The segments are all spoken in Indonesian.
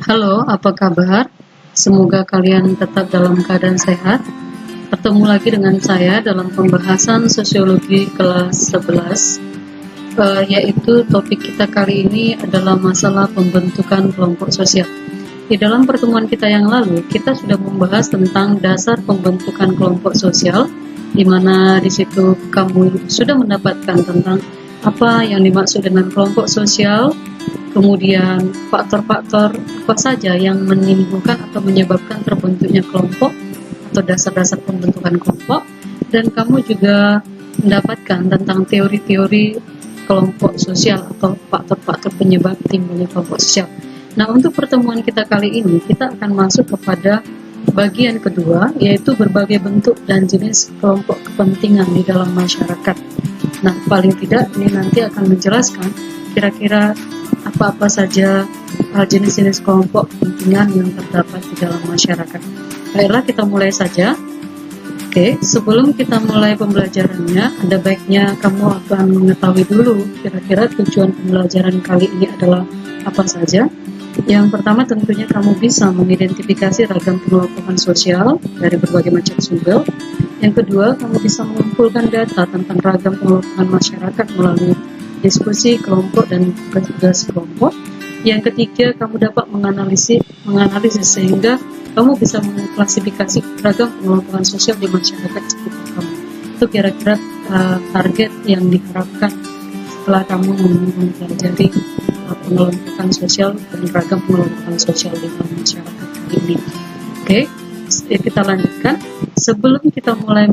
Halo, apa kabar? Semoga kalian tetap dalam keadaan sehat. Bertemu lagi dengan saya dalam pembahasan sosiologi kelas 11, yaitu topik kita kali ini adalah masalah pembentukan kelompok sosial. Di dalam pertemuan kita yang lalu, kita sudah membahas tentang dasar pembentukan kelompok sosial, di mana di situ kamu sudah mendapatkan tentang apa yang dimaksud dengan kelompok sosial, kemudian faktor-faktor apa saja yang menimbulkan atau menyebabkan terbentuknya kelompok atau dasar-dasar pembentukan kelompok, dan kamu juga mendapatkan tentang teori-teori kelompok sosial atau faktor-faktor penyebab timbulnya kelompok sosial. Nah, untuk pertemuan kita kali ini, kita akan masuk kepada bagian kedua, yaitu berbagai bentuk dan jenis kelompok kepentingan di dalam masyarakat. Nah, paling tidak ini nanti akan menjelaskan kira-kira apa-apa saja jenis-jenis kelompok kepentingan yang terdapat di dalam masyarakat. Baiklah, kita mulai saja. Oke, sebelum kita mulai pembelajarannya, ada baiknya kamu akan mengetahui dulu kira-kira tujuan pembelajaran kali ini adalah apa saja. Yang pertama, tentunya kamu bisa mengidentifikasi ragam pengelompokan sosial dari berbagai macam sumber. Yang kedua, kamu bisa mengumpulkan data tentang ragam pengelompokan masyarakat melalui diskusi kelompok dan tugas kelompok. Yang ketiga, kamu dapat menganalisis sehingga kamu bisa mengklasifikasi ragam pengelompokan sosial di masyarakat sekitar kamu. Itu kira-kira target yang diharapkan setelah kamu mempelajari pengelompokan sosial dan ragam pengelompokan sosial di dalam masyarakat ini. Oke, kita lanjutkan. Sebelum kita mulai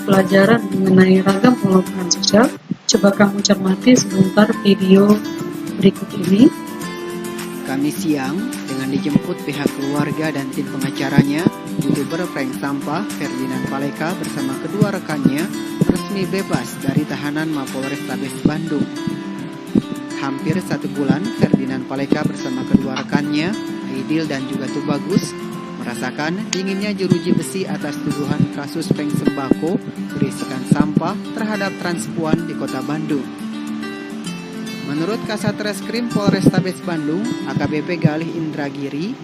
pelajaran mengenai ragam pengelompokan sosial, coba kamu cermati sebentar video berikut ini. Kami siang, dengan dijemput pihak keluarga dan tim pengacaranya, YouTuber Frank Sampah, Ferdinand Paleka bersama kedua rekannya resmi bebas dari tahanan Mapolrestabes Bandung. Hampir 1 bulan, Ferdinand Paleka bersama kedua rekannya, Aidil dan juga Tubagus, merasakan dinginnya jeruji besi atas tuduhan kasus prank sembako berisikan sampah terhadap transpuan di kota Bandung. Menurut Kasat Reskrim Polrestabes Bandung, AKBP Galih Indragiri.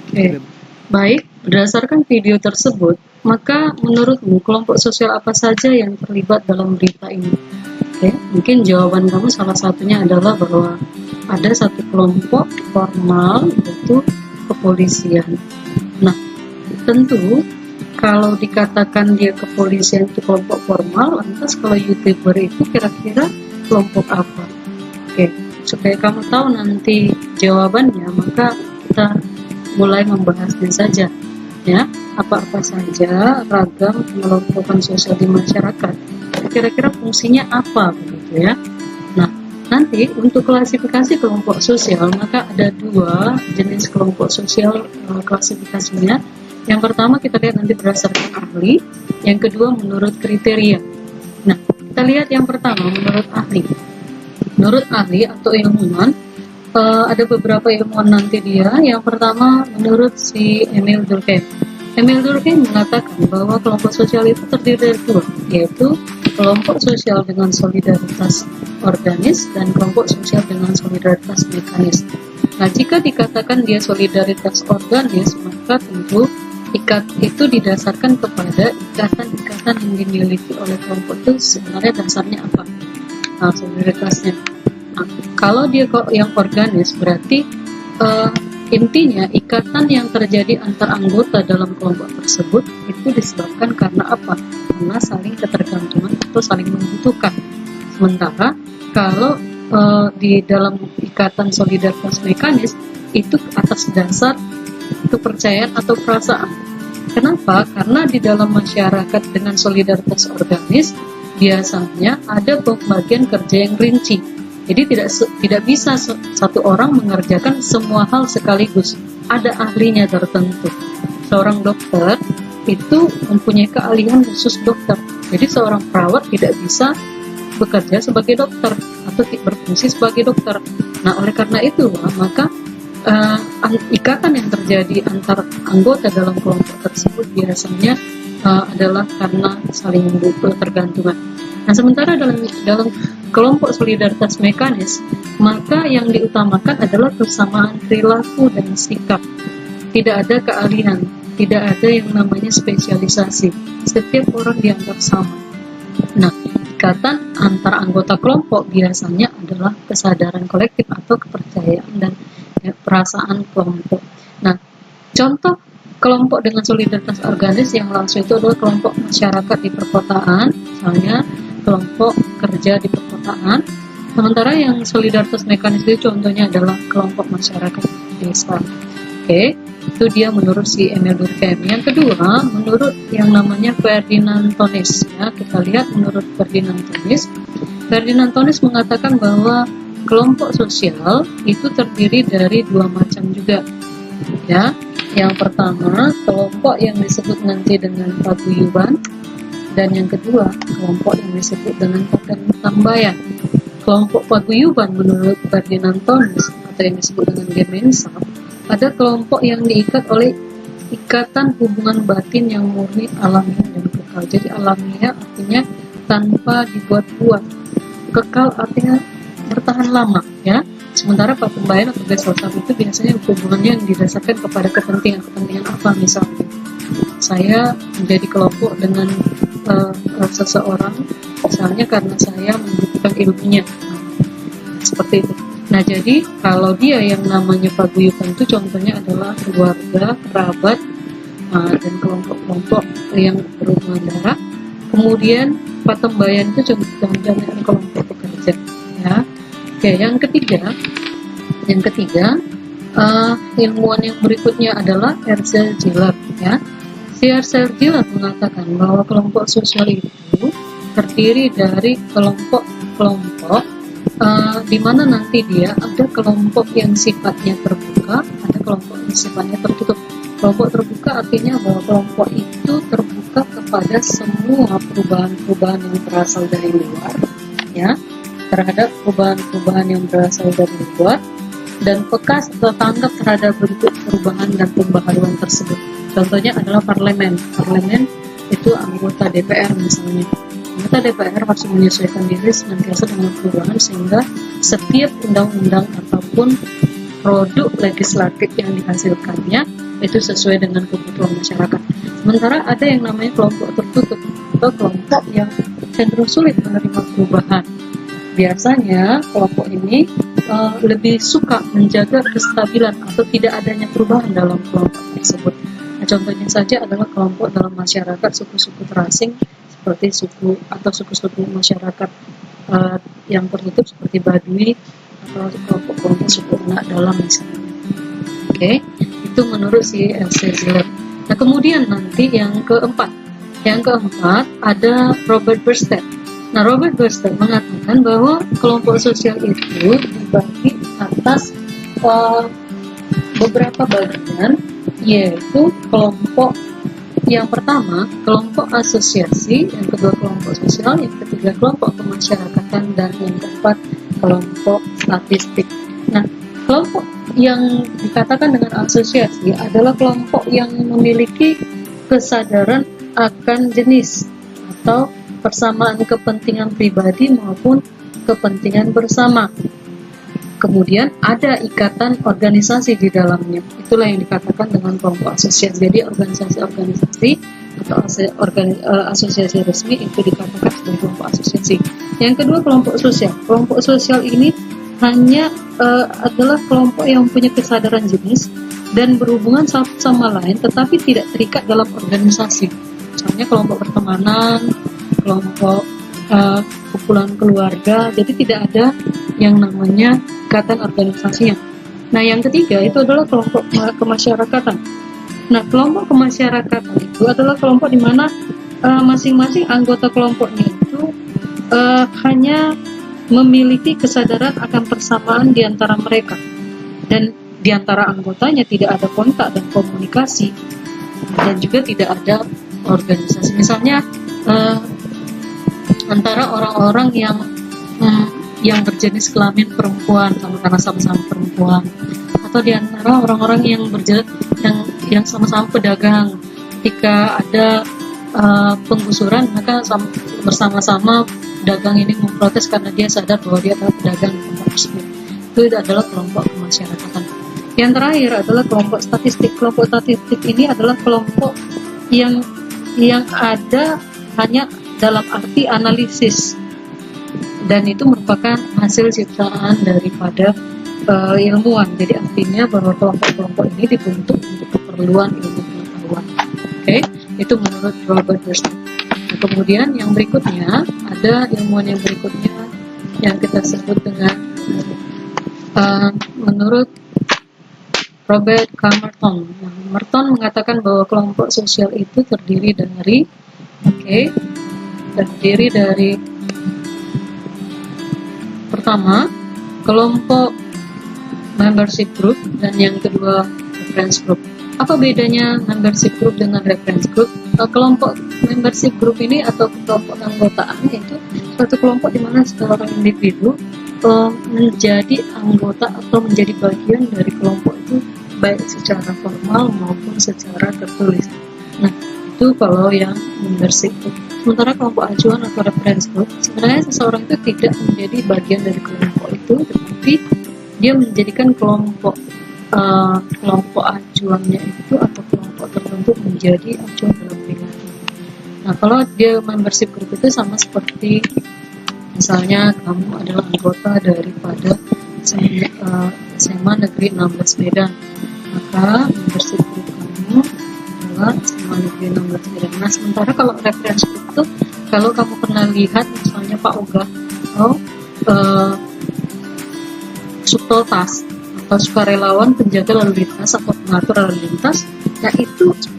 Baik, berdasarkan video tersebut, maka menurutmu kelompok sosial apa saja yang terlibat dalam berita ini? Oke, mungkin jawaban kamu salah satunya adalah bahwa ada satu kelompok formal, yaitu kepolisian. Nah, tentu kalau dikatakan dia kepolisian itu kelompok formal, lantas kalau YouTuber itu kira-kira kelompok apa? Oke, supaya kamu tahu nanti jawabannya, maka kita mulai membahasnya saja, ya. Apa-apa saja ragam pengelompokan sosial di masyarakat, kira-kira fungsinya apa, begitu ya. Nah, nanti untuk klasifikasi kelompok sosial, maka ada 2 jenis kelompok sosial klasifikasinya. Yang pertama kita lihat nanti berdasarkan ahli, yang kedua menurut kriteria. Nah, kita lihat yang pertama menurut ahli. Menurut ahli atau ilmuwan, ada beberapa ilmuwan nanti dia. Yang pertama menurut si Emil Durkheim. Emil Durkheim mengatakan bahwa kelompok sosial itu terdiri dari 2, yaitu kelompok sosial dengan solidaritas organis dan kelompok sosial dengan solidaritas mekanis. Nah, jika dikatakan dia solidaritas organis, maka tentu itu didasarkan kepada ikatan-ikatan yang dimiliki oleh kelompok itu sebenarnya dasarnya apa? Nah, solidaritasnya. Nah, kalau dia yang organis, berarti intinya ikatan yang terjadi antar anggota dalam kelompok tersebut itu disebabkan karena apa? Karena saling ketergantungan atau saling membutuhkan. Sementara kalau di dalam ikatan solidaritas mekanis itu atas dasar kepercayaan atau perasaan. Kenapa? Karena di dalam masyarakat dengan solidaritas organis biasanya ada pembagian kerja yang rinci. Jadi tidak bisa satu orang mengerjakan semua hal sekaligus. Ada ahlinya tertentu. Seorang dokter itu mempunyai keahlian khusus dokter. Jadi seorang perawat tidak bisa bekerja sebagai dokter atau berfungsi sebagai dokter. Nah, oleh karena itu maka ikatan yang terjadi antar anggota dalam kelompok tersebut biasanya adalah karena saling membutuhkan tergantungan. Nah, sementara dalam kelompok solidaritas mekanis, maka yang diutamakan adalah kesamaan perilaku dan sikap. Tidak ada keahlian, tidak ada yang namanya spesialisasi. Setiap orang dianggap sama. Nah, ikatan antar anggota kelompok biasanya adalah kesadaran kolektif atau kepercayaan dan perasaan kelompok. Nah, contoh kelompok dengan solidaritas organis yang langsung itu adalah kelompok masyarakat di perkotaan, misalnya kelompok kerja di perkotaan. Sementara yang solidaritas mekanis itu contohnya adalah kelompok masyarakat desa. Oke, itu dia menurut si Emil Durkheim. Yang kedua, menurut yang namanya Ferdinand Tonis. Ya, kita lihat menurut Ferdinand Tonis. Ferdinand Tonis mengatakan bahwa kelompok sosial itu terdiri dari dua macam juga. Ya, yang pertama kelompok yang disebut nanti dengan paguyuban, dan yang kedua kelompok yang disebut dengan tambayan. Kelompok paguyuban menurut Ferdinand Tonis atau yang disebut dengan Gemeinschaft ada kelompok yang diikat oleh ikatan hubungan batin yang murni, alamiah dan kekal. Jadi alamiah artinya tanpa dibuat-buat, kekal artinya bertahan lama, ya. Sementara patembayan atau Gesellschaft itu biasanya hubungannya yang didasarkan kepada kepentingan apa, misalnya saya menjadi kelompok dengan seseorang misalnya karena saya membutuhkan ilmunya, seperti itu. Nah, jadi kalau dia yang namanya paguyuban itu contohnya adalah keluarga, kerabat, dan kelompok-kelompok yang berhubungan darah. Kemudian patembayan itu contohnya kelompok pekerja, ya. Oke, yang ketiga ilmuwan yang berikutnya adalah Herzel Giller, ya. Si Herzel Giller mengatakan bahwa kelompok sosial itu terdiri dari kelompok-kelompok di mana nanti dia ada kelompok yang sifatnya terbuka, ada kelompok yang sifatnya tertutup. Kelompok terbuka artinya bahwa kelompok itu terbuka kepada semua perubahan-perubahan yang berasal dari luar, ya, terhadap perubahan-perubahan yang berasal dari luar, dan peka atau tanggap terhadap bentuk perubahan dan pembaharuan tersebut. Contohnya adalah parlemen. Parlemen itu anggota DPR misalnya. Anggota DPR harus menyesuaikan diri senantiasa dengan perubahan sehingga setiap undang-undang ataupun produk legislatif yang dihasilkannya itu sesuai dengan kebutuhan masyarakat. Sementara ada yang namanya kelompok tertutup atau kelompok yang cenderung sulit menerima perubahan. Biasanya kelompok ini lebih suka menjaga kestabilan atau tidak adanya perubahan dalam kelompok tersebut. Nah, contohnya saja adalah kelompok dalam masyarakat suku-suku terasing seperti suku-suku masyarakat yang tertutup seperti Baduy atau kelompok-kelompok suku anak dalam misalnya. Oke, itu menurut si Herzel Giller. Nah, kemudian nanti yang keempat ada Robert Bierstedt. Nah, Robert Bierstedt mengatakan bahwa kelompok sosial itu dibagi atas beberapa bagian, yaitu kelompok yang pertama kelompok asosiasi, yang kedua kelompok sosial, yang ketiga kelompok kemasyarakatan, dan yang keempat kelompok statistik. Nah, kelompok yang dikatakan dengan asosiasi adalah kelompok yang memiliki kesadaran akan jenis atau persamaan kepentingan pribadi maupun kepentingan bersama. Kemudian ada ikatan organisasi di dalamnya. Itulah yang dikatakan dengan kelompok asosiasi. Jadi organisasi-organisasi atau asosiasi resmi itu dikatakan sebagai kelompok asosiasi. Yang kedua kelompok sosial. Kelompok sosial ini hanya adalah kelompok yang punya kesadaran jenis dan berhubungan satu sama lain, tetapi tidak terikat dalam organisasi. Misalnya kelompok pertemanan, kelompok kumpulan keluarga, jadi tidak ada yang namanya ikatan organisasinya. Nah, yang ketiga itu adalah kelompok kemasyarakatan. Nah, kelompok kemasyarakatan itu adalah kelompok di mana masing-masing anggota kelompoknya itu hanya memiliki kesadaran akan persamaan di antara mereka, dan di antara anggotanya tidak ada kontak dan komunikasi, dan juga tidak ada organisasi. Misalnya antara orang-orang yang berjenis kelamin perempuan karena sama-sama perempuan, atau di antara orang-orang yang sama-sama pedagang, ketika ada penggusuran maka bersama-sama pedagang ini memprotes karena dia sadar bahwa dia adalah pedagang di tempat tersebut. Itu adalah kelompok kemasyarakatan. Yang terakhir adalah kelompok statistik. Kelompok statistik ini adalah kelompok yang ada hanya dalam arti analisis, dan itu merupakan hasil ciptaan daripada ilmuwan. Jadi artinya bahwa kelompok-kelompok ini dibentuk untuk keperluan ilmu pengetahuan. Oke, itu menurut Robert Burston. Nah, kemudian yang berikutnya ada ilmuwan yang berikutnya yang kita sebut dengan menurut Robert K. Merton. Nah, Merton mengatakan bahwa kelompok sosial itu terdiri dari pertama, kelompok membership group, dan yang kedua reference group. Apa bedanya membership group dengan reference group? Kelompok membership group ini atau kelompok anggotaan itu suatu kelompok di mana seorang individu menjadi anggota atau menjadi bagian dari kelompok itu baik secara formal maupun secara tertulis. Nah, itu kalau yang membership group. Sementara kelompok acuan atau reference group, sebenarnya seseorang itu tidak menjadi bagian dari kelompok itu, tetapi dia menjadikan kelompok acuannya itu atau kelompok tertentu menjadi acuan dalam perilaku. Nah, kalau dia membership group itu sama seperti misalnya kamu adalah anggota daripada SMA Negeri 16 Medan, maka membership group kamu adalah SMA Negeri 16 Medan. Nah, sementara kalau reference group itu, kalau kamu pernah lihat misalnya Pak Ogah atau Supeltas atau sukarelawan penjaga lalu lintas atau pengatur lalu lintas, nah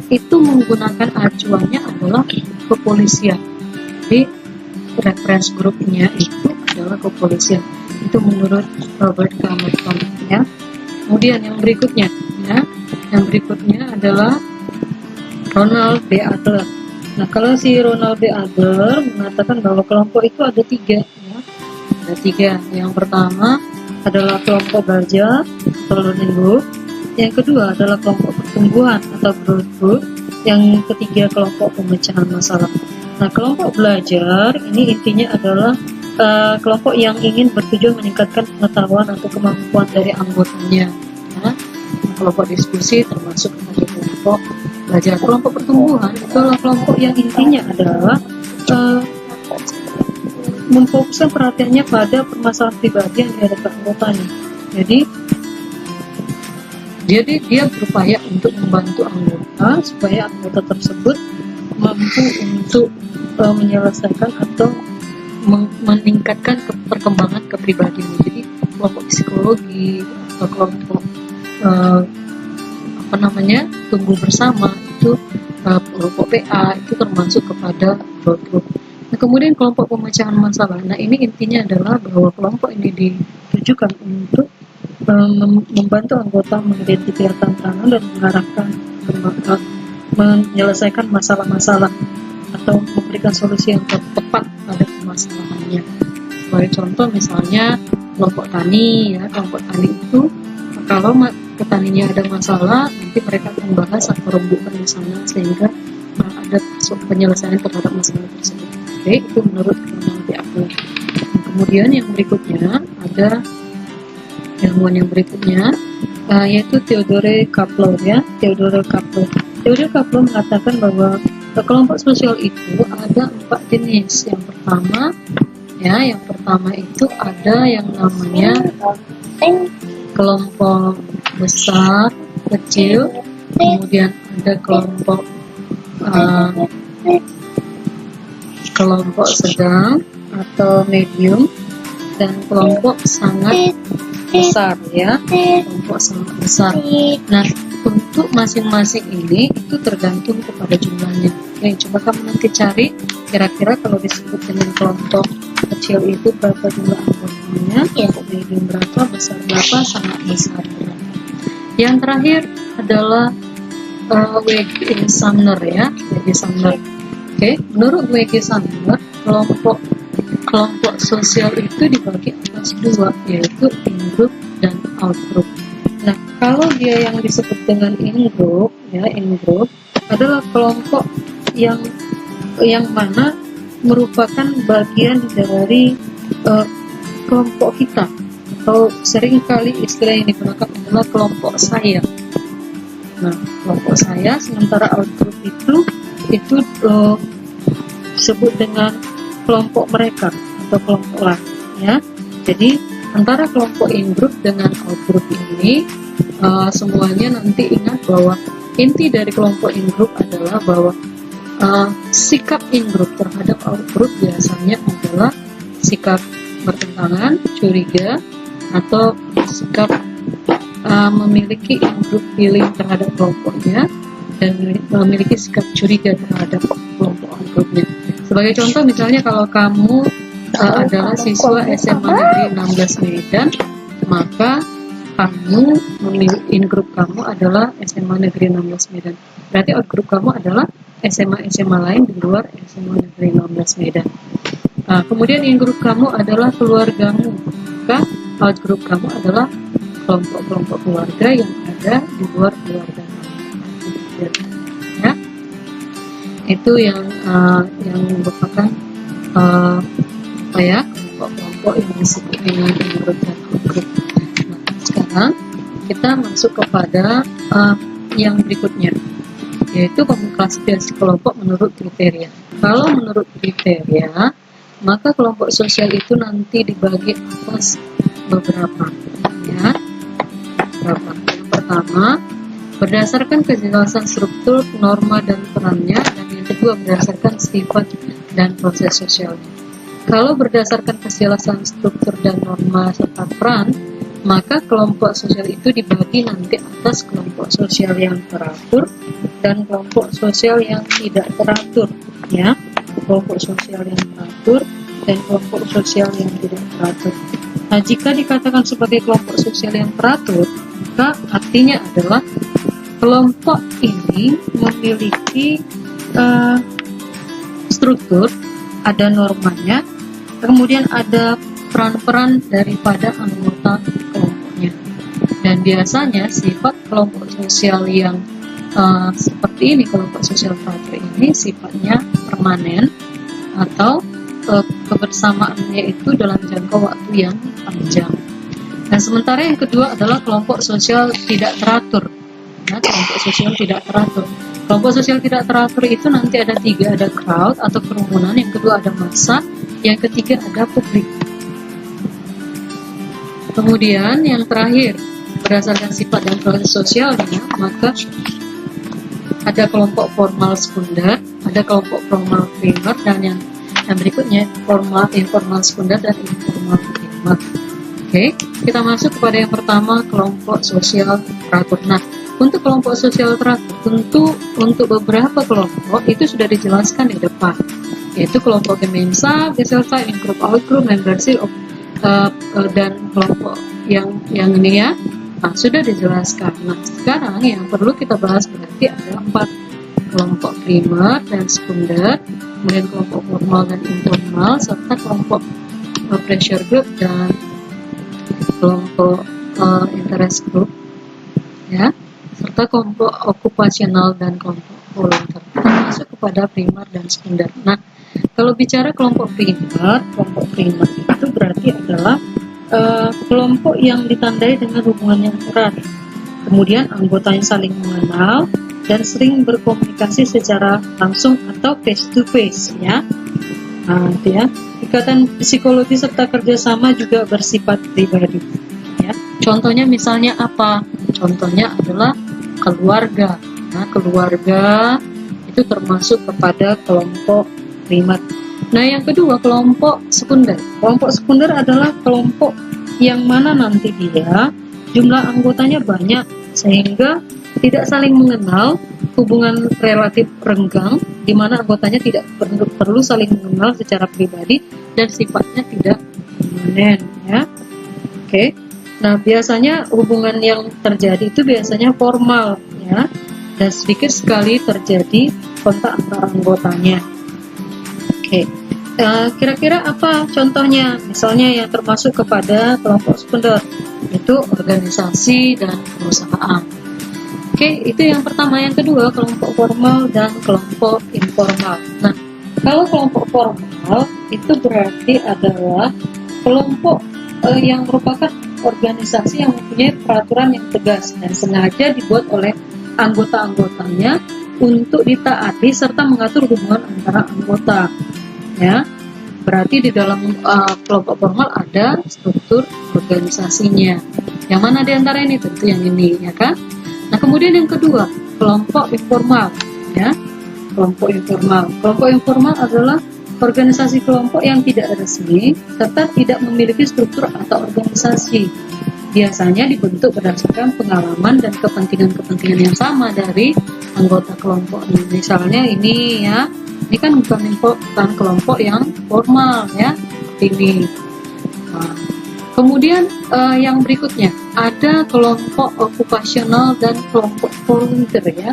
itu menggunakan acuannya adalah kepolisian. Jadi reference grupnya itu adalah kepolisian. Itu menurut Robert K. Merton, ya. Kemudian yang berikutnya adalah Ronald B. Adler. Nah, kalau si Ronald B. Adler mengatakan bahwa kelompok itu ada tiga, ya. Ada tiga. Yang pertama adalah kelompok belajar atau learning group. Yang kedua adalah kelompok pertumbuhan atau growth group. Yang ketiga kelompok pemecahan masalah. Nah, kelompok belajar ini intinya adalah kelompok yang ingin bertujuan meningkatkan pengetahuan atau kemampuan dari anggotanya. Ya. Kelompok diskusi termasuk pada kelompok belajar. Kelompok pertumbuhan itu adalah kelompok yang intinya adalah memfokuskan perhatiannya pada permasalahan pribadi yang dihadapi anggotanya. Jadi dia berupaya untuk membantu anggota supaya anggota tersebut mampu untuk menyelesaikan atau meningkatkan perkembangan kepribadian. Jadi kelompok psikologi atau kelompok tumbuh bersama itu kelompok PA itu termasuk kepada growth group. Nah, kemudian kelompok pemecahan masalah. Nah, ini intinya adalah bahwa kelompok ini ditujukan untuk membantu anggota mengidentifikasi tantangan dan mengarahkan menyelesaikan masalah-masalah atau memberikan solusi yang tepat pada permasalahannya. Sebagai contoh misalnya kelompok tani, ya, kelompok tani itu kalau petaninya ada masalah, nanti mereka akan bahas atau rembukan di sana sehingga ada penyelesaian terhadap masalah tersebut. Oke, itu menurut Ronald B. Adler. Kemudian yang berikutnya ada ilmuwan yang berikutnya yaitu Theodore Kapler, ya. Theodore Kapler mengatakan bahwa kelompok sosial itu ada 4 jenis. Yang pertama itu ada yang namanya kelompok besar, kecil, kemudian ada kelompok sedang atau medium, dan kelompok sangat besar, ya, kelompok sangat besar. Nah, untuk masing-masing ini itu tergantung kepada jumlahnya. Oke, coba kamu nanti cari kira-kira kalau disebut dengan kelompok kecil itu berapa jumlah anggotanya, kelompok medium berapa, besar berapa, sangat besar berapa. Yang terakhir adalah W.G. Sumner, ya, W.G. Sumner. Oke, menurut W.G. Sumner kelompok sosial itu dibagi atas 2, yaitu in-group dan out-group. Nah, kalau dia yang disebut dengan in-group, ya, in-group adalah kelompok yang mana merupakan bagian dari kelompok kita atau seringkali istilah yang digunakan adalah kelompok saya. Nah, kelompok saya, sementara outgroup itu disebut dengan kelompok mereka atau kelompok lain, ya. Jadi antara kelompok in-group dengan out-group ini semuanya nanti ingat bahwa inti dari kelompok in-group adalah bahwa sikap in-group terhadap out-group biasanya adalah sikap bertentangan, curiga, atau sikap memiliki in-group feeling terhadap kelompoknya dan memiliki sikap curiga terhadap kelompok out-groupnya. Sebagai contoh, misalnya kalau kamu adalah siswa SMA Negeri 16 Medan, maka kamu memilih in-group kamu adalah SMA Negeri 16 Medan. Berarti out-group kamu adalah SMA-SMA lain di luar SMA Negeri 16 Medan. Kemudian in-group kamu adalah keluargamu, maka out-group kamu adalah kelompok-kelompok keluarga yang ada di luar keluarga kamu. Ya, itu yang merupakan kelompok-kelompok yang disebut dengan in-group dan out-group. Nah, sekarang kita masuk kepada yang berikutnya, yaitu klasifikasi kelompok menurut kriteria. Kalau menurut kriteria, maka kelompok sosial itu nanti dibagi atas beberapa, ya. Yang pertama, berdasarkan kejelasan struktur, norma, dan perannya, dan yang kedua berdasarkan sifat dan proses sosialnya. Kalau berdasarkan kejelasan struktur dan norma serta peran, maka kelompok sosial itu dibagi nanti atas kelompok sosial yang teratur dan kelompok sosial yang tidak teratur, ya. Kelompok sosial yang teratur dan kelompok sosial yang tidak teratur. Nah, jika dikatakan sebagai kelompok sosial yang teratur, maka artinya adalah kelompok ini memiliki struktur, ada normanya, kemudian ada peran-peran daripada anggota kelompoknya. Dan biasanya sifat kelompok sosial yang seperti ini, kelompok sosial teratur ini sifatnya permanen atau kebersamaannya itu dalam jangka waktu yang panjang. Nah, sementara yang kedua adalah kelompok sosial tidak teratur. Nah, kelompok sosial tidak teratur. Kelompok sosial tidak teratur itu nanti ada tiga, ada crowd atau kerumunan, yang kedua ada massa, yang ketiga ada publik. Kemudian yang terakhir, berdasarkan sifat dan proses sosialnya, maka ada kelompok formal sekunder, ada kelompok formal primer, dan yang berikutnya formal, informal sekunder, dan informal primer. Oke, kita masuk kepada yang pertama, kelompok sosial teratur. Nah, untuk kelompok sosial teratur, tentu untuk beberapa kelompok itu sudah dijelaskan di depan, yaitu kelompok Gemensa, Gesellschaft, in-group, out-group, membership, dan kelompok yang ini, ya. Nah, sudah dijelaskan. Nah, sekarang yang perlu kita bahas berarti ada 4 kelompok primer dan sekunder, kemudian kelompok formal dan informal, serta kelompok pressure group dan kelompok interest group, ya, serta kelompok okupasional dan kelompok volunteer. Kita masuk kepada primer dan sekunder. Nah, kalau bicara kelompok primer itu berarti adalah kelompok yang ditandai dengan hubungan yang erat, kemudian anggotanya saling mengenal dan sering berkomunikasi secara langsung atau face to face, ya. Nah, itu ya. Ikatan psikologi serta kerjasama juga bersifat pribadi, ya. Contohnya misalnya apa? Contohnya adalah keluarga. Nah, keluarga itu termasuk kepada kelompok primer. Nah, yang kedua kelompok sekunder. Kelompok sekunder adalah kelompok yang mana nanti dia jumlah anggotanya banyak sehingga tidak saling mengenal, hubungan relatif renggang di mana anggotanya tidak perlu saling mengenal secara pribadi dan sifatnya tidak permanen, ya. Oke. Nah, biasanya hubungan yang terjadi itu biasanya formal, ya. Dan sedikit sekali terjadi kontak antara anggotanya. Oke. Kira-kira apa contohnya? Misalnya yang termasuk kepada kelompok sekunder itu organisasi dan perusahaan. Oke, itu yang pertama. Yang kedua, kelompok formal dan kelompok informal. Nah, kalau kelompok formal itu berarti adalah kelompok yang merupakan organisasi yang mempunyai peraturan yang tegas dan sengaja dibuat oleh anggota-anggotanya untuk ditaati serta mengatur hubungan antara anggota. Ya, berarti di dalam kelompok formal ada struktur organisasinya. Yang mana di antara ini? Tentu yang ini, ya kan? Nah, kemudian yang kedua, kelompok informal, ya. Kelompok informal. Kelompok informal adalah organisasi kelompok yang tidak resmi serta tidak memiliki struktur atau organisasi. Biasanya dibentuk berdasarkan pengalaman dan kepentingan-kepentingan yang sama dari anggota kelompok. Misalnya ini ya, ini kan bukan kelompok yang formal ya, ini. Nah, kemudian yang berikutnya ada kelompok okupasional dan kelompok volunteer ya,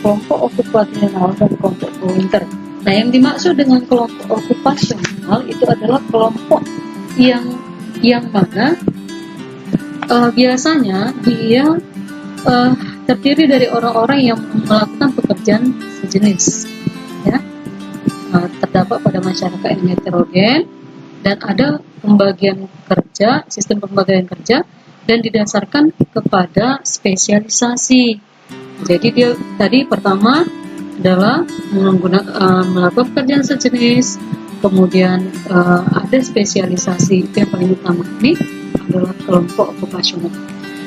kelompok okupasional dan kelompok volunteer. Nah, yang dimaksud dengan kelompok okupasional itu adalah kelompok yang mana biasanya dia terdiri dari orang-orang yang melakukan pekerjaan sejenis, ya. Terdapat pada masyarakat yang heterogen dan ada pembagian kerja, sistem pembagian kerja dan didasarkan kepada spesialisasi. Jadi dia tadi pertama adalah melakukan pekerjaan sejenis, kemudian ada spesialisasi. Itu yang paling utama. Ini adalah kelompok okupasional.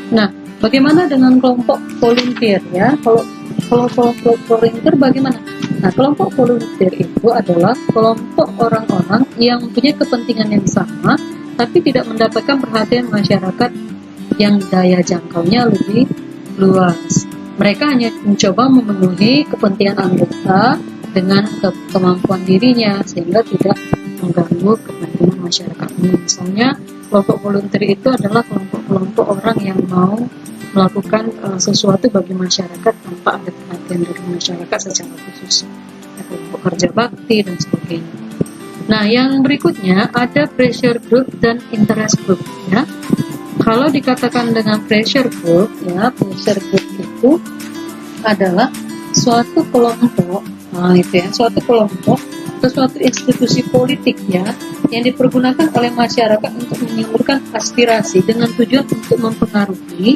Nah, bagaimana dengan kelompok volunteer ya? Kalau kelompok volunteer bagaimana? Nah, kelompok volunteer itu adalah kelompok orang-orang yang punya kepentingan yang sama, tapi tidak mendapatkan perhatian masyarakat yang daya jangkaunya lebih luas. Mereka hanya mencoba memenuhi kepentingan anggota dengan kemampuan dirinya sehingga tidak mengganggu kepentingan masyarakat. Misalnya kelompok volunteer itu adalah kelompok-kelompok orang yang mau melakukan sesuatu bagi masyarakat tanpa ada perhatian dari masyarakat secara khusus, kelompok kerja bakti dan sebagainya. Nah, yang berikutnya ada pressure group dan interest group ya. Kalau dikatakan dengan pressure group ya, pressure group itu adalah suatu kelompok, suatu kelompok atau suatu institusi politik ya yang dipergunakan oleh masyarakat untuk menyalurkan aspirasi dengan tujuan untuk mempengaruhi,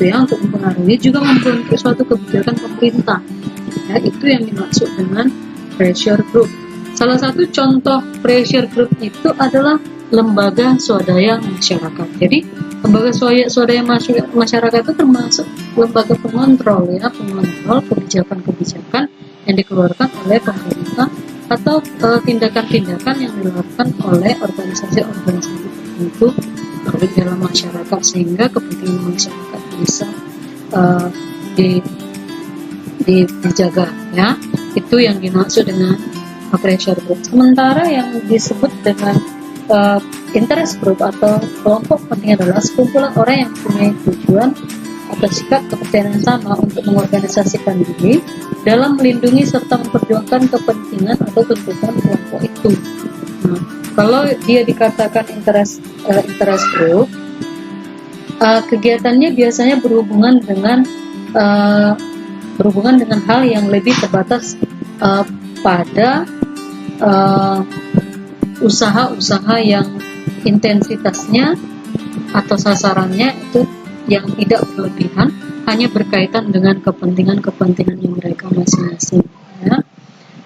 untuk mempengaruhi juga membentuk suatu kebijakan pemerintah. Ya, itu yang dimaksud dengan pressure group. Salah satu contoh pressure group itu adalah lembaga swadaya masyarakat. Jadi lembaga swadaya masyarakat itu termasuk lembaga pengontrol ya, pengontrol kebijakan-kebijakan yang dikeluarkan oleh pemerintah atau tindakan-tindakan yang dilakukan oleh organisasi-organisasi tertentu di dalam masyarakat sehingga kepentingan masyarakat bisa dijaga ya. Itu yang dimaksud dengan pressure group. Sementara yang disebut dengan interest group atau kelompok penting adalah sekumpulan orang yang punya tujuan atau sikap kepercayaan yang sama untuk mengorganisasikan diri dalam melindungi serta memperjuangkan kepentingan atau tuntutan kelompok itu. Nah, kalau dia dikatakan interest group, kegiatannya biasanya berhubungan dengan hal yang lebih terbatas pada usaha-usaha yang intensitasnya atau sasarannya itu yang tidak berlebihan, hanya berkaitan dengan kepentingan-kepentingan yang mereka masing-masing ya.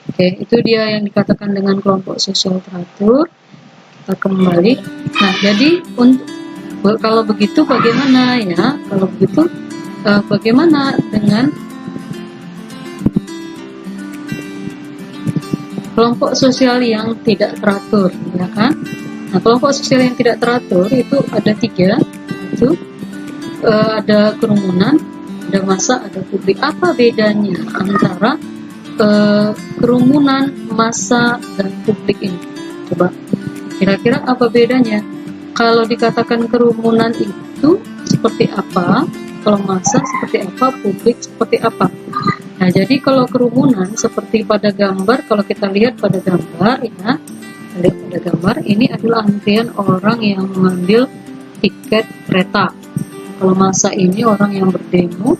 Oke, itu dia yang dikatakan dengan kelompok sosial teratur. Kita kembali. Nah, jadi kalau begitu bagaimana ya? Kalau begitu bagaimana dengan kelompok sosial yang tidak teratur, ya kan? Nah, kelompok sosial yang tidak teratur itu ada 3, itu ada kerumunan, ada massa, ada publik. Apa bedanya antara kerumunan, massa, dan publik ini? Coba, kira-kira apa bedanya? Kalau dikatakan kerumunan itu seperti apa? Kalau massa seperti apa? Publik seperti apa? Nah, jadi kalau kerumunan seperti pada gambar, kalau kita lihat pada gambar ya, ini adalah antrian orang yang mengambil tiket kereta. Kalau massa ini orang yang berdemo,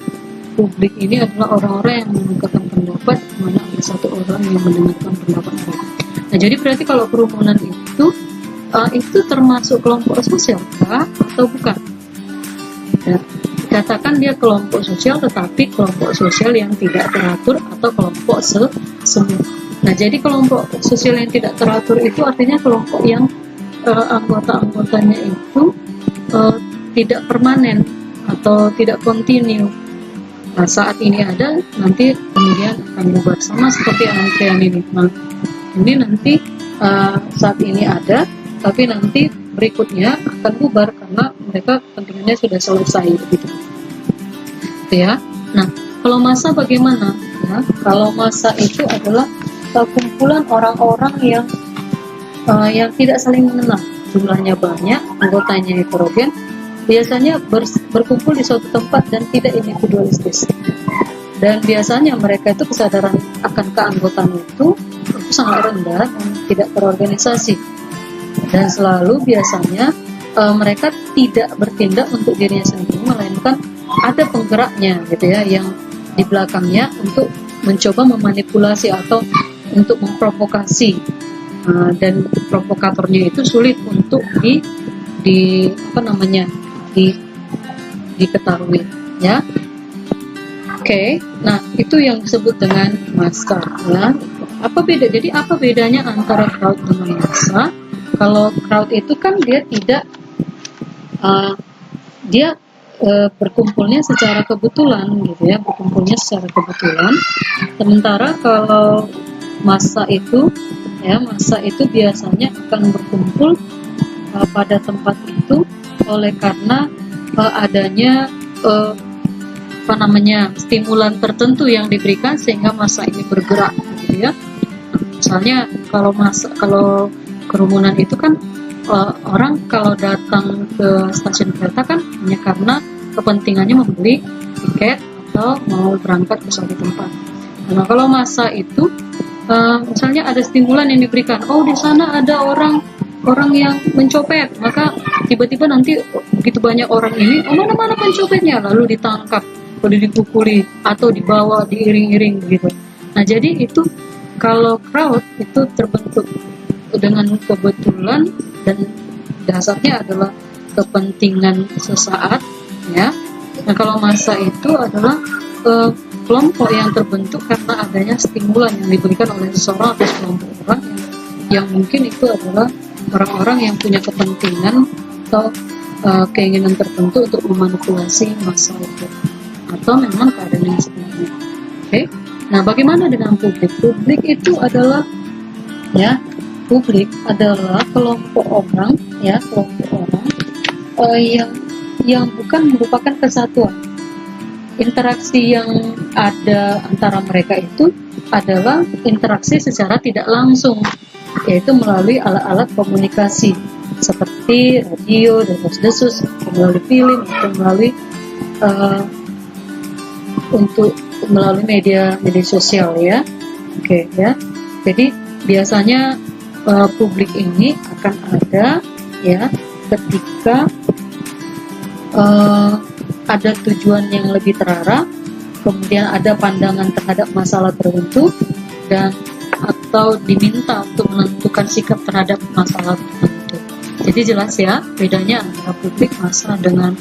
publik ini adalah orang-orang yang mengemukakan pendapat, mana ada satu orang yang mendengarkan pendapat mereka. Nah, jadi berarti kalau kerumunan itu itu termasuk kelompok sosial kah atau bukan? Ya, dikatakan dia kelompok sosial, tetapi kelompok sosial yang tidak teratur atau kelompok semu. Nah, jadi kelompok sosial yang tidak teratur itu artinya kelompok yang anggota-anggotanya itu tidak permanen atau tidak kontinu. Nah, saat ini ada, nanti kemudian akan bubar, sama seperti antrian ini. Nah, ini nanti saat ini ada, tapi nanti berikutnya akan bubar karena mereka kepentingannya sudah selesai begitu. Ya. Nah, kalau massa bagaimana? Ya, kalau massa itu adalah kumpulan orang-orang yang tidak saling mengenal, jumlahnya banyak, anggotanya heterogen, biasanya berkumpul di suatu tempat dan tidak individualistis. Dan biasanya mereka itu kesadaran akan keanggotaan itu sangat rendah dan tidak terorganisasi. Dan selalu biasanya mereka tidak bertindak untuk dirinya sendiri, melainkan ada penggeraknya gitu ya, yang di belakangnya untuk mencoba memanipulasi atau untuk memprovokasi. Dan provokatornya itu sulit untuk diketahui ya. Oke. Nah, itu yang disebut dengan massa ya. Apa bedanya antara crowd dengan massa? Kalau crowd itu kan dia tidak berkumpulnya secara kebetulan gitu ya, berkumpulnya secara kebetulan. Sementara kalau massa itu biasanya akan berkumpul pada tempat itu oleh karena adanya stimulan tertentu yang diberikan sehingga massa ini bergerak gitu ya. Misalnya kalau kerumunan itu kan orang kalau datang ke stasiun kereta kan hanya karena kepentingannya membeli tiket atau mau berangkat ke suatu tempat. Nah, kalau massa itu misalnya ada stimulan yang diberikan, di sana ada orang yang mencopet, maka tiba-tiba nanti begitu banyak orang ini, mana-mana pencopetnya, lalu ditangkap, lalu dipukuli atau dibawa diiring-iring begitu. Nah, jadi itu kalau crowd itu terbentuk dengan kebetulan dan dasarnya adalah kepentingan sesaat ya. Nah, kalau massa itu adalah kelompok yang terbentuk karena adanya stimulan yang diberikan oleh seseorang atau sekelompok orang yang mungkin itu adalah orang-orang yang punya kepentingan atau keinginan tertentu untuk memanipulasi massa itu, atau memang keadaan yang sebenarnya. Oke. Nah, bagaimana dengan publik? Publik itu adalah kelompok orang yang bukan merupakan kesatuan. Interaksi yang ada antara mereka itu adalah interaksi secara tidak langsung, yaitu melalui alat-alat komunikasi seperti radio, desas-desus, melalui film, atau melalui media sosial ya. Oke ya. Jadi biasanya publik ini akan ada ya ketika ada tujuan yang lebih terarah, kemudian ada pandangan terhadap masalah tertentu, dan atau diminta untuk menentukan sikap terhadap masalah tertentu. Jadi jelas ya bedanya antara publik, massa dengan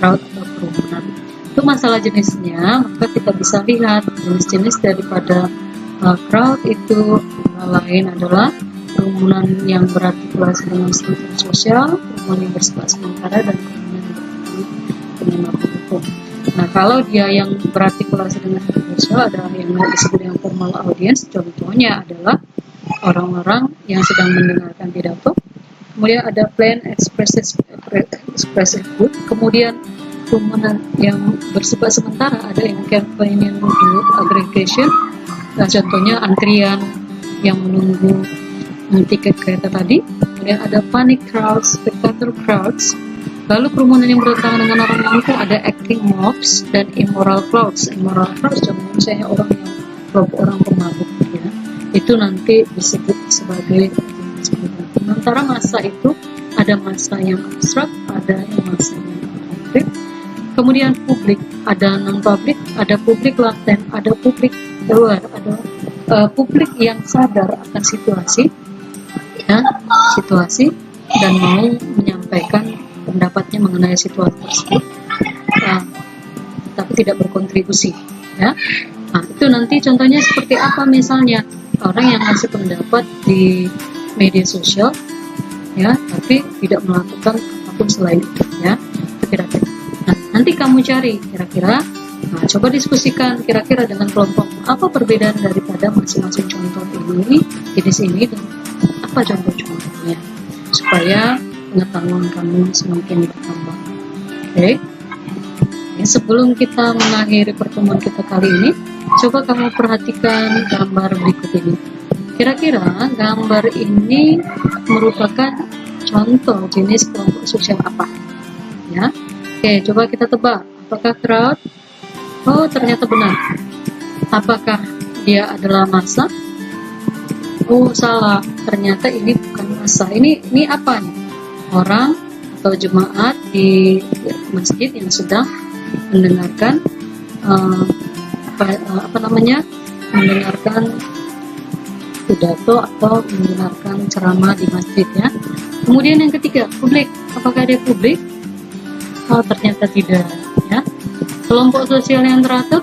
crowd atau kerumunan. Itu masalah jenisnya, maka kita bisa lihat jenis-jenis daripada crowd itu lain adalah kerumunan yang berartikulasi dengan struktur sosial, kerumunan yang bersifat sementara, dan kerumunan dengan hukum. Nah, kalau dia yang berartikulasi dengan struktur sosial adalah yang disebut dengan formal audience. Contohnya adalah orang-orang yang sedang mendengarkan pidato. Kemudian ada plain expressive group. Kemudian kerumunan yang bersifat sementara ada yang campaigning group aggregation. Nah, contohnya antrian yang menunggu tiket kereta tadi. Kemudian ada panic crowds, spectator crowds. Lalu kerumunan yang berdatangan dengan orang mampu ada acting mobs dan immoral crowds. Immoral crowds contohnya misalnya kelompok orang pemabuk ya. Itu nanti disebut sebagai sementara massa itu ada massa yang abstrak, ada yang massa yang konkret. Kemudian publik, ada non-publik, ada publik laten, ada publik luar, ada publik yang sadar akan situasi dan mau menyampaikan pendapatnya mengenai situasi tersebut, tapi tidak berkontribusi, ya. Nah, itu nanti contohnya seperti apa, misalnya orang yang ngasih pendapat di media sosial, ya, tapi tidak melakukan apapun selain itu, ya. Itu kira-kira. Nah, nanti kamu cari kira-kira, coba diskusikan kira-kira dengan kelompok apa perbedaan daripada masing-masing contoh ini, jenis ini, dan apa contoh-contohnya, supaya pengetahuan kamu semakin bertambah. Oke. Sebelum kita mengakhiri pertemuan kita kali ini, coba kamu perhatikan gambar berikut ini. Kira-kira gambar ini merupakan contoh jenis kelompok sosial apa? Ya. Oke, coba kita tebak. Apakah crowd? Oh, ternyata benar. Apakah dia adalah massa? Oh, salah. Ternyata ini bukan massa. Ini apa nih? Orang atau jemaat di masjid yang sedang mendengarkan mendengarkan pidato atau mendengarkan ceramah di masjid, ya. Kemudian yang ketiga, publik. Apakah dia publik? Oh, ternyata tidak, ya. Kelompok sosial yang teratur?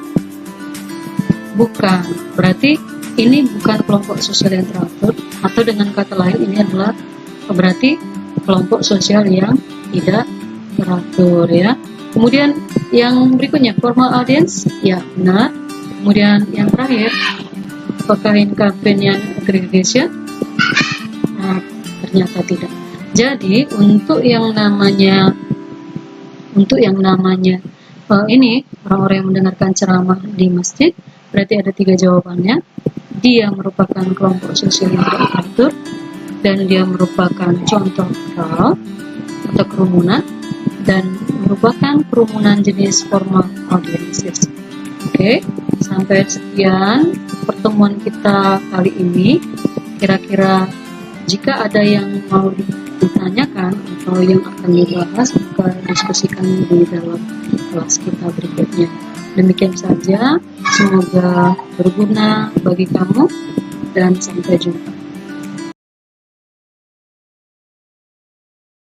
Bukan. Berarti ini bukan kelompok sosial yang teratur, atau dengan kata lain ini adalah berarti kelompok sosial yang tidak teratur, ya. Kemudian yang berikutnya, formal audience, ya benar. Kemudian yang terakhir, apakah inconvenient aggregation? Nah, ternyata tidak. Jadi untuk yang namanya ini orang-orang yang mendengarkan ceramah di masjid, berarti ada 3 jawabannya. Dia merupakan kelompok sosial yang tidak teratur, dan dia merupakan contoh crowd atau kerumunan, dan merupakan kerumunan jenis formal audiences. Oke, sampai sekian pertemuan kita kali ini. Kira-kira jika ada yang mau ditanyakan atau yang akan dibahas, maka diskusikan di dalam kelas kita berikutnya. Demikian saja, semoga berguna bagi kamu, dan sampai jumpa.